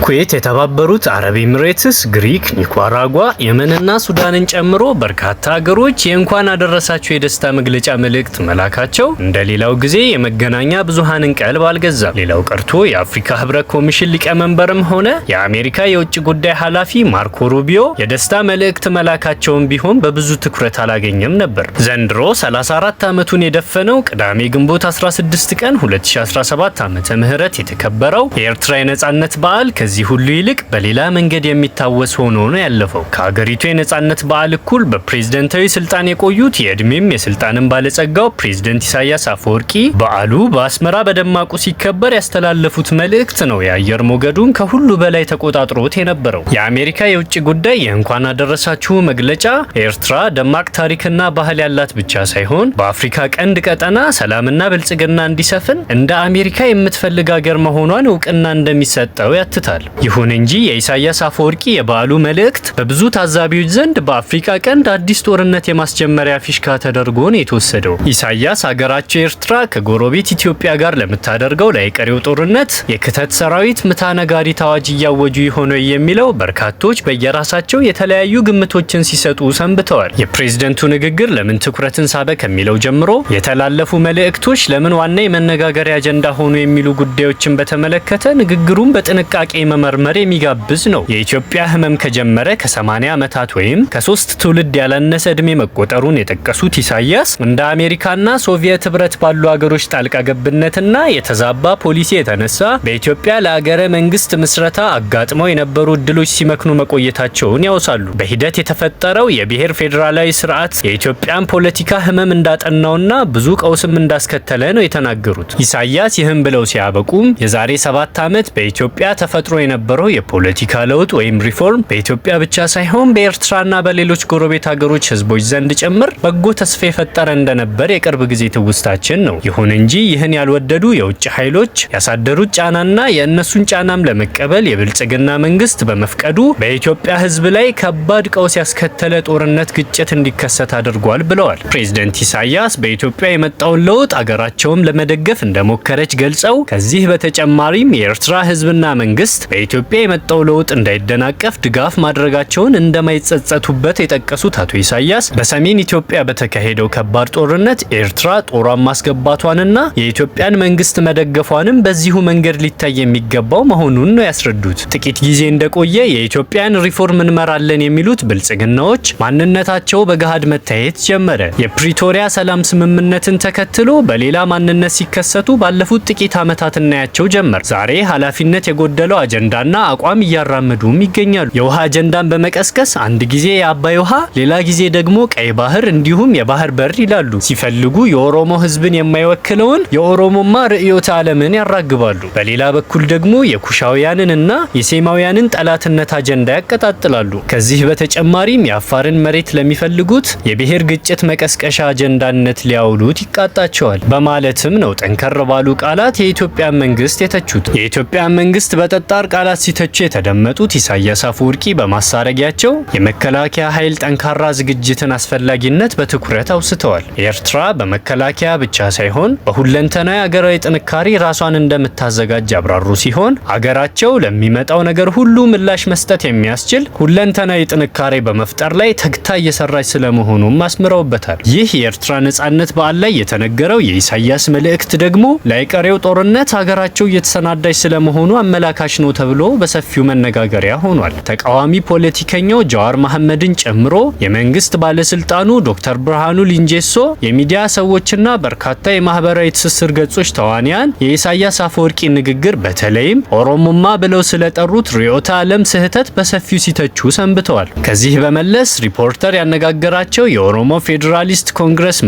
ኩዌት፣ የተባበሩት አረብ ኤሚሬትስ፣ ግሪክ፣ ኒካራጓ፣ የመንና ሱዳንን ጨምሮ በርካታ ሀገሮች የእንኳን አደረሳችሁ የደስታ መግለጫ መልእክት መላካቸው እንደሌላው ጊዜ የመገናኛ ብዙሃንን ቀልብ አልገዛም። ሌላው ቀርቶ የአፍሪካ ህብረት ኮሚሽን ሊቀመንበርም ሆነ የአሜሪካ የውጭ ጉዳይ ኃላፊ ማርኮ ሩቢዮ የደስታ መልእክት መላካቸውን ቢሆን በብዙ ትኩረት አላገኘም ነበር። ዘንድሮ 34 ዓመቱን የደፈነው ቅዳሜ ግንቦት 16 ቀን 2017 ዓመተ ምህረት የተከበረው የኤርትራ የነጻነት በዓል ከዚህ ሁሉ ይልቅ በሌላ መንገድ የሚታወስ ሆኖ ነው ያለፈው። ከሀገሪቱ የነጻነት በዓል እኩል በፕሬዝዳንታዊ ስልጣን የቆዩት የእድሜም የስልጣንን ባለጸጋው ፕሬዝዳንት ኢሳያስ አፈወርቂ በዓሉ በአስመራ በደማቁ ሲከበር ያስተላለፉት መልእክት ነው የአየር ሞገዱን ከሁሉ በላይ ተቆጣጥሮት የነበረው። የአሜሪካ የውጭ ጉዳይ የእንኳን አደረሳችሁ መግለጫ ኤርትራ ደማቅ ታሪክና ባህል ያላት ብቻ ሳይሆን በአፍሪካ ቀንድ ቀጠና ሰላምና ብልጽግና እንዲሰፍን እንደ አሜሪካ የምትፈልግ ሀገር መሆኗን እውቅና እንደሚሰጠው ያትታል። ይሁን እንጂ የኢሳያስ አፈወርቂ የበዓሉ መልእክት በብዙ ታዛቢዎች ዘንድ በአፍሪካ ቀንድ አዲስ ጦርነት የማስጀመሪያ ፊሽካ ተደርጎ ነው የተወሰደው። ኢሳያስ ሀገራቸው ኤርትራ ከጎረቤት ኢትዮጵያ ጋር ለምታደርገው ለአይቀሬው ጦርነት የክተት ሰራዊት ምታነጋሪት አዋጅ እያወጁ ይሆን የሚለው በርካቶች በየራሳቸው የተለያዩ ግምቶችን ሲሰጡ ሰንብተዋል። የፕሬዝደንቱ ንግግር ለምን ትኩረትን ሳበ ከሚለው ጀምሮ የተላለፉ መልእክቶች ለምን ዋና የመነጋገሪያ አጀንዳ ሆኑ የሚሉ ጉዳዮችን በተመለከተ ንግግሩን በጥንቃቄ መመርመር የሚጋብዝ ነው። የኢትዮጵያ ህመም ከጀመረ ከ80 ዓመታት ወይም ከ3 ትውልድ ያላነሰ እድሜ መቆጠሩን የጠቀሱት ኢሳያስ እንደ አሜሪካና ሶቪየት ህብረት ባሉ ሀገሮች ጣልቃ ገብነትና የተዛባ ፖሊሲ የተነሳ በኢትዮጵያ ለሀገረ መንግስት ምስረታ አጋጥመው የነበሩ እድሎች ሲመክኑ መቆየታቸውን ያወሳሉ። በሂደት የተፈጠረው የብሔር ፌዴራላዊ ስርዓት የኢትዮጵያን ፖለቲካ ህመም እንዳጠናውና ብዙ ቀውስም እንዳስከተለ ነው የተናገሩት። ኢሳያስ ይህን ብለው ሲያበቁም የዛሬ 7 ዓመት በኢትዮጵያ ተፈጥሮ የነበረው የፖለቲካ ለውጥ ወይም ሪፎርም በኢትዮጵያ ብቻ ሳይሆን በኤርትራና በሌሎች ጎረቤት ሀገሮች ህዝቦች ዘንድ ጭምር በጎ ተስፋ የፈጠረ እንደነበር የቅርብ ጊዜ ትውስታችን ነው። ይሁን እንጂ ይህን ያልወደዱ የውጭ ኃይሎች ያሳደሩት ጫናና የእነሱን ጫናም ለመቀበል የብልጽግና መንግስት በመፍቀዱ በኢትዮጵያ ህዝብ ላይ ከባድ ቀውስ ያስከተለ ጦርነት፣ ግጭት እንዲከሰት አድርጓል ብለዋል። ፕሬዝዳንት ኢሳያስ በኢትዮጵያ የመጣውን ለውጥ አገራቸውም ለመደገፍ እንደሞከረች ገልጸው ከዚህ በተጨማሪም የኤርትራ ህዝብና መንግስት በኢትዮጵያ የመጣው ለውጥ እንዳይደናቀፍ ድጋፍ ማድረጋቸውን እንደማይጸጸቱበት የጠቀሱት አቶ ኢሳያስ በሰሜን ኢትዮጵያ በተካሄደው ከባድ ጦርነት ኤርትራ ጦሯን ማስገባቷንና የኢትዮጵያን መንግስት መደገፏንም በዚሁ መንገድ ሊታይ የሚገባው መሆኑን ነው ያስረዱት። ጥቂት ጊዜ እንደቆየ የኢትዮጵያን ሪፎርም እንመራለን የሚሉት ብልጽግናዎች ማንነታቸው በገሃድ መታየት ጀመረ። የፕሪቶሪያ ሰላም ስምምነትን ተከትሎ በሌላ ማንነት ሲከሰቱ ባለፉት ጥቂት ዓመታት እናያቸው ጀመር። ዛሬ ኃላፊነት የጎደለው አጀንዳና አቋም እያራመዱም ይገኛሉ። የውሃ አጀንዳን በመቀስቀስ አንድ ጊዜ የአባይ ውሃ፣ ሌላ ጊዜ ደግሞ ቀይ ባህር እንዲሁም የባህር በር ይላሉ። ሲፈልጉ የኦሮሞ ህዝብን የማይወክለውን የኦሮሞማ ርዕዮተ ዓለምን ያራግባሉ። በሌላ በኩል ደግሞ የኩሻውያንንና የሴማውያንን ጠላትነት አጀንዳ ያቀጣጥላሉ። ከዚህ በተጨማሪም የአፋርን መሬት ለሚፈልጉት የብሔር ግጭት መቀስቀሻ አጀንዳነት ሊያውሉት ይቃጣቸዋል በማለትም ነው ጠንከር ባሉ ቃላት የኢትዮጵያ መንግስት የተቹት። የኢትዮጵያ መንግስት በጠጣር ቃላት ሲተቹ የተደመጡት ኢሳያስ አፈወርቂ በማሳረጊያቸው የመከላከያ ኃይል ጠንካራ ዝግጅትን አስፈላጊነት በትኩረት አውስተዋል። ኤርትራ በመከላከያ ብቻ ሳይሆን በሁለንተናዊ ሀገራዊ ጥንካሬ ራሷን እንደምታዘጋጅ ያብራሩ ሲሆን ሀገራቸው ለሚመጣው ነገር ሁሉ ምላሽ መስጠት የሚያስችል ሁለንተናዊ ጥንካሬ በመፍጠር ላይ ተግታ እየሰራች ስለመሆኑም አስምረውበታል። ይህ የኤርትራ ነጻነት በዓል ላይ የተነገረው የኢሳያስ መልእክት ደግሞ ለአይቀሬው ጦርነት ሀገራቸው እየተሰናዳች ስለመሆኑ አመላካች ነው ተብሎ በሰፊው መነጋገሪያ ሆኗል። ተቃዋሚ ፖለቲከኛው ጃዋር መሐመድን ጨምሮ የመንግስት ባለስልጣኑ ዶክተር ብርሃኑ ሊንጄሶ፣ የሚዲያ ሰዎችና በርካታ የማህበራዊ ትስስር ገጾች ተዋንያን የኢሳያስ አፈወርቂ ንግግር በተለይም ኦሮሞማ ብለው ስለጠሩት ርዕዮተ ዓለም ስህተት በሰፊው ሲተቹ ሰንብተዋል። ከዚህ በመለስ ሪፖርተር ያነጋገራቸው የኦሮሞ ፌዴራሊስት ኮንግረስ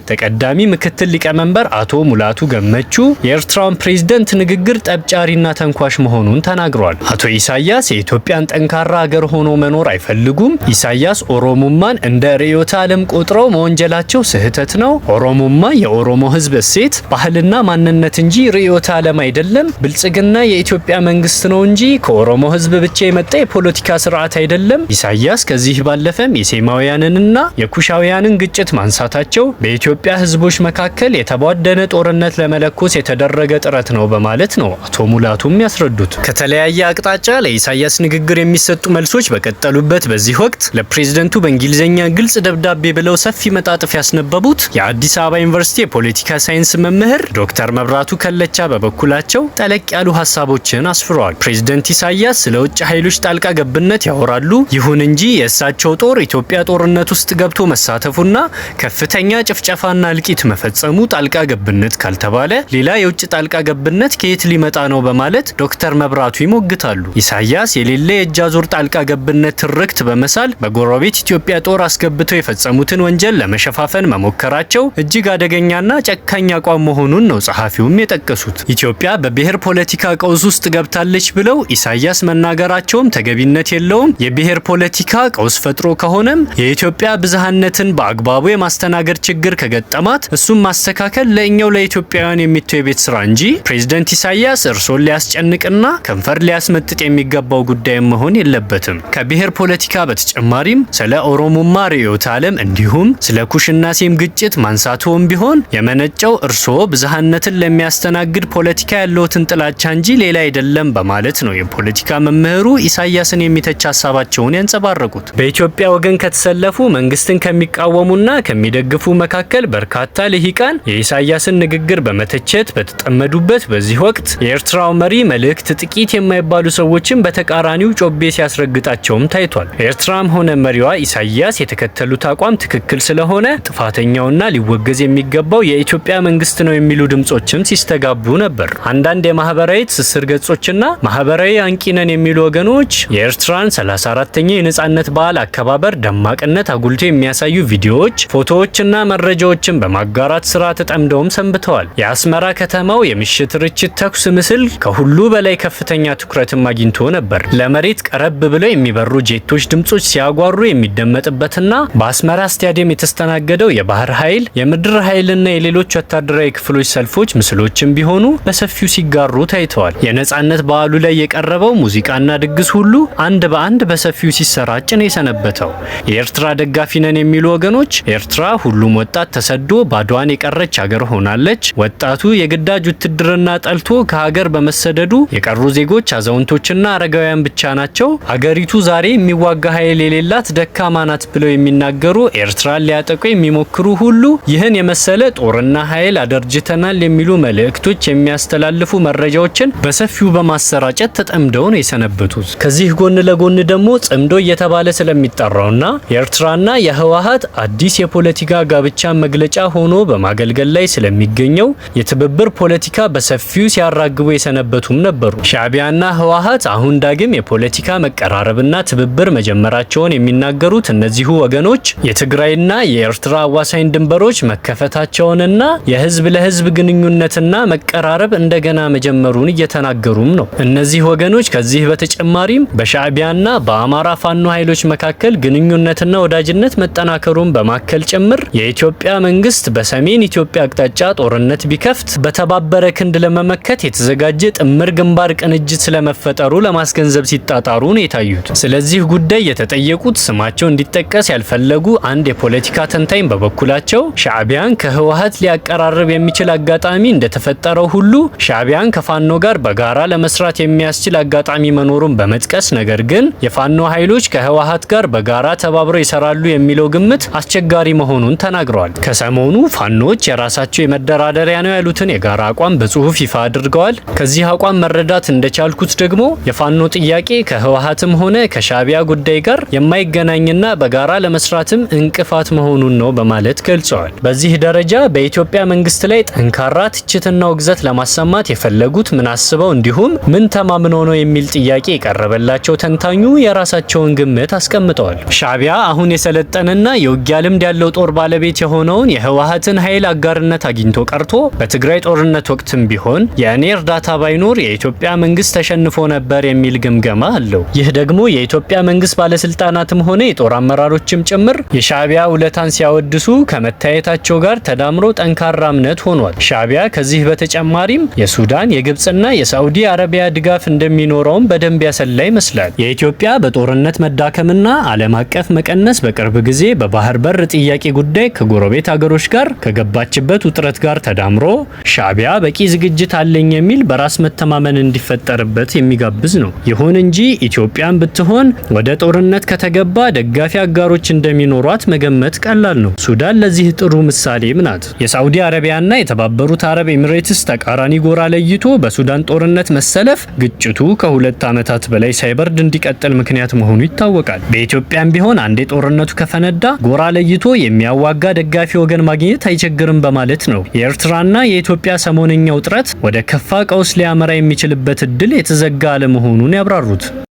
ተቀዳሚ ምክትል ሊቀመንበር አቶ ሙላቱ ገመቹ የኤርትራውን ፕሬዝዳንት ንግግር ጠብጫሪና ተንኳሽ መሆኑን ተናግሯል። አቶ ኢሳያስ የኢትዮጵያን ጠንካራ ሀገር ሆኖ መኖር አይፈልጉም። ኢሳያስ ኦሮሞማን እንደ ርዕዮተ ዓለም ቆጥረው መወንጀላቸው ስህተት ነው። ኦሮሞማ የኦሮሞ ህዝብ እሴት፣ ባህልና ማንነት እንጂ ርዕዮተ ዓለም አይደለም። ብልጽግና የኢትዮጵያ መንግስት ነው እንጂ ከኦሮሞ ህዝብ ብቻ የመጣ የፖለቲካ ስርዓት አይደለም። ኢሳያስ ከዚህ ባለፈም የሴማውያንንና የኩሻውያንን ግጭት ማንሳታቸው በኢትዮጵያ ህዝቦች መካከል የተቧደነ ጦርነት ለመለኮስ የተደረገ ጥረት ነው በማለት ነው አቶ ሙላቱም ያስረዱት። ከተለያየ አቅጣጫ ለኢሳያስ ንግግር የሚሰጡ መልሶች በቀጠሉበት በዚህ ወቅት ለፕሬዝደንቱ በእንግሊዝኛ ግልጽ ደብዳቤ ብለው ሰፊ መጣጥፍ ያስነበቡት የአዲስ አበባ ዩኒቨርሲቲ የፖለቲካ ሳይንስ መምህር ዶክተር መብራቱ ከለቻ በበኩላቸው ጠለቅ ያሉ ሀሳቦችን አስፍረዋል። ፕሬዝደንት ኢሳያስ ስለ ውጭ ኃይሎች ጣልቃ ገብነት ያወራሉ። ይሁን እንጂ የእሳቸው ጦር ኢትዮጵያ ጦርነት ውስጥ ገብቶ መሳተፉና ከፍተኛ ጭፍጨፋና እልቂት መፈጸሙ ጣልቃ ገብነት ካልተባለ ሌላ የውጭ ጣልቃ ገብነት ከየት ሊመጣ ነው በማለት ዶክተር መብራቱ ይሞግታሉ። ኢሳያስ የሌለ የእጅ አዙር ጣልቃ ገብነት ትርክት በመሳል በጎረቤት ኢትዮጵያ ጦር አስገብተው የፈጸሙትን ወንጀል ለመሸፋፈን መሞከራቸው እጅግ አደገኛና ጨካኝ አቋም መሆኑን ነው ጸሐፊውም የጠቀሱት። ኢትዮጵያ በብሔር ፖለቲካ ቀውስ ውስጥ ገብታለች ብለው ኢሳያስ መናገራቸውም ተገቢነት የለውም። የብሔር ፖለቲካ ቀውስ ፈጥሮ ከሆነም የኢትዮጵያ ብዝሃነትን በአግባቡ የማስተናገድ ችግር ከገጠማት እሱም ማስተካከል ለእኛው ለኢትዮጵያውያን የሚተው የቤት ስራ እንጂ ፕሬዝደንት ኢሳያስ እርሶን ሊያስጨንቅና ከንፈር ሊያስመጥጥ የሚገባው ጉዳይ መሆን የለበትም። ከብሔር ፖለቲካ በተጨማሪም ስለ ኦሮሞማ ርዕዮተ ዓለም እንዲሁም ስለ ኩሽና ሴም ግጭት ማንሳቱም ቢሆን የመነጨው እርሶ ብዝሃነትን ለሚያስተናግድ ፖለቲካ ያለውትን ጥላቻ እንጂ ሌላ አይደለም በማለት ነው የፖለቲካ መምህሩ ኢሳያስን የሚተች ሀሳባቸውን ያንጸባረቁት። በኢትዮጵያ ወገን ከተሰለፉ መንግስትን ከሚቃወሙና ከሚደግፉ መካከል በርካታ ልሂቃን የኢሳያስን ንግግር በመተቸት በተጠመዱበት በዚህ ወቅት የኤርትራው መሪ መልእክት ጥቂት የማይባሉ ሰዎችን በተቃራኒው ጮቤ ሲያስረግጣቸውም ታይቷል። ኤርትራም ሆነ መሪዋ ኢሳያስ የተከተሉት አቋም ትክክል ስለሆነ ጥፋተኛውና ሊወገዝ የሚገባው የኢትዮጵያ መንግስት ነው የሚሉ ድምጾችም ሲስተጋቡ ነበር። አንዳንድ የማህበራዊ ትስስር ገጾችና ማህበራዊ አንቂነን የሚሉ ወገኖች የኤርትራን 34ኛ የነጻነት በዓል አከባበር ደማቅነት አጉልቶ የሚያሳዩ ቪዲዮዎች፣ ፎቶዎችና መረጃዎችን በማጋራት ስራ ተጠምደውም ሰንብተዋል። የአስመራ ከተማው የምሽት ርችት ተኩስ ምስል ከሁሉ በላይ ከፍተኛ ትኩረትም አግኝቶ ነበር። ለመሬት ቀረብ ብለው የሚበሩ ጄቶች ድምጾች ሲያጓሩ የሚደመጥበትና በአስመራ ስታዲየም የተስተናገደው የባህር ኃይል፣ የምድር ኃይልና የሌሎች ወታደራዊ ክፍሎች ሰልፎች ምስሎችም ቢሆኑ በሰፊው ሲጋሩ ታይተዋል። የነጻነት በዓሉ ላይ የቀረበው ሙዚቃና ድግስ ሁሉ አንድ በአንድ በሰፊው ሲሰራጭ ነው የሰነበተው። የኤርትራ ደጋፊ ነን የሚሉ ወገኖች ኤርትራ ሁሉም ወጣት ተሰዶ ባዷን የቀረች ሀገር ሆናለች፣ ወጣቱ የግዳጅ ውትድርና ጠልቶ ከሀገር በመሰደዱ የቀሩ ዜጎች አዛውንቶችና አረጋውያን ብቻ ናቸው፣ አገሪቱ ዛሬ የሚዋጋ ኃይል የሌላት ደካማ ናት ብለው የሚናገሩ ኤርትራን ሊያጠቁ የሚሞክሩ ሁሉ ይህን የመሰለ ጦርና ኃይል አደርጅተናል የሚሉ መልእክቶች የሚያስተላልፉ መረጃዎችን በሰፊው በማሰራጨት ተጠምደው ነው የሰነበቱት። ከዚህ ጎን ለጎን ደግሞ ጽምዶ እየተባለ ስለሚጠራውና የኤርትራና የህወሓት አዲስ የፖለቲካ ጋብቻ መግለጫ ሆኖ በማገልገል ላይ ስለሚገኘው የትብብር ፖለቲካ በሰፊው ሲያራግቡ የሰነበቱም ነበሩ። ሻዕቢያና ህወሓት አሁን ዳግም የፖለቲካ መቀራረብና ትብብር መጀመራቸውን የሚናገሩት እነዚሁ ወገኖች የትግራይና የኤርትራ አዋሳኝ ድንበሮች መከፈታቸውንና የህዝብ ለህዝብ ግንኙነትና መቀራረብ እንደገና መጀመሩን እየተናገሩም ነው። እነዚህ ወገኖች ከዚህ በተጨማሪም በሻዕቢያና በአማራ ፋኖ ኃይሎች መካከል ግንኙነትና ወዳጅነት መጠናከሩን በማከል ጭምር የኢትዮጵያ መንግስት በሰሜን ኢትዮጵያ አቅጣጫ ጦርነት ቢከፍት በተባበረ ክንድ ለመመከት የተዘጋጀ ጥምር ግንባር ቅንጅት ስለመፈጠሩ ለማስገንዘብ ሲጣጣሩ ነው የታዩት። ስለዚህ ጉዳይ የተጠየቁት ስማቸው እንዲጠቀስ ያልፈለጉ አንድ የፖለቲካ ተንታኝ በበኩላቸው ሻዕቢያን ከህወሓት ሊያቀራርብ የሚችል አጋጣሚ እንደተፈጠረው ሁሉ ሻዕቢያን ከፋኖ ጋር በጋራ ለመስራት የሚያስችል አጋጣሚ መኖሩን በመጥቀስ ነገር ግን የፋኖ ኃይሎች ከህወሓት ጋር በጋራ ተባብረው ይሰራሉ የሚለው ግምት አስቸጋሪ መሆኑን ተናግረዋል። ከሰሞኑ ፋኖች የራሳቸው የመደራደሪያ ነው ያሉትን የጋራ አቋም በጽሁፍ ይፋ አድርገዋል። ከዚህ አቋም መረዳት እንደቻልኩት ደግሞ የፋኖ ጥያቄ ከህወሓትም ሆነ ከሻዕቢያ ጉዳይ ጋር የማይገናኝና በጋራ ለመስራትም እንቅፋት መሆኑን ነው በማለት ገልጸዋል። በዚህ ደረጃ በኢትዮጵያ መንግስት ላይ ጠንካራ ትችትና ውግዘት ለማሰማት የፈለጉት ምን አስበው እንዲሁም ምን ተማምነው ነው የሚል ጥያቄ የቀረበላቸው ተንታኙ የራሳቸውን ግምት አስቀምጠዋል። ሻዕቢያ አሁን የሰለጠነና የውጊያ ልምድ ያለው ጦር ባለቤት የሆነውን የህወሓትን ኃይል አጋርነት አግኝቶ ቀርቶ በትግራይ ጦርነት ወቅትም ቢሆን የእኔ እርዳታ ባይኖር የኢትዮጵያ መንግስት ተሸንፎ ነበር የሚል ግምገማ አለው። ይህ ደግሞ የኢትዮጵያ መንግስት ባለስልጣናትም ሆነ የጦር አመራሮችም ጭምር የሻዕቢያ ውለታን ሲያወድሱ ከመታየታቸው ጋር ተዳምሮ ጠንካራ እምነት ሆኗል። ሻዕቢያ ከዚህ በተጨማሪም የሱዳን የግብጽና የሳዑዲ አረቢያ ድጋፍ እንደሚኖረውም በደንብ ያሰላ ይመስላል። የኢትዮጵያ በጦርነት መዳከምና ዓለም አቀፍ መቀነስ በቅርብ ጊዜ በባህር በር ጥያቄ ጉዳይ ከጎረቤት ሀገሮች ጋር ከገባችበት ውጥረት ጋር ተዳምሮ ሻዕቢያ በቂ ዝግጅት አለኝ የሚል በራስ መተማመን እንዲፈጠርበት የሚጋብዝ ነው። ይሁን እንጂ ኢትዮጵያን ብትሆን ወደ ጦርነት ከተገባ ደጋፊ አጋሮች እንደሚኖሯት መገመት ቀላል ነው። ሱዳን ለዚህ ጥሩ ምሳሌም ናት። የሳዑዲ አረቢያና የተባበሩት አረብ ኤሚሬትስ ተቃራኒ ጎራ ለይቶ በሱዳን ጦርነት መሰለፍ ግጭቱ ከ2 ዓመታት በላይ ሳይበርድ እንዲቀጥል ምክንያት መሆኑ ይታወቃል። በኢትዮጵያም ቢሆን አንዴ ጦርነቱ ከፈነዳ ጎራ ለይቶ የሚያዋጋ ደጋፊ ወገን ማግኘት አይቸግርም በማለት ነው የኤርትራና የኢትዮጵያ ሰሞነኛ ውጥረት ወደ ከፋ ቀውስ ሊያመራ የሚችልበት እድል የተዘጋ አለመሆኑን ያብራሩት።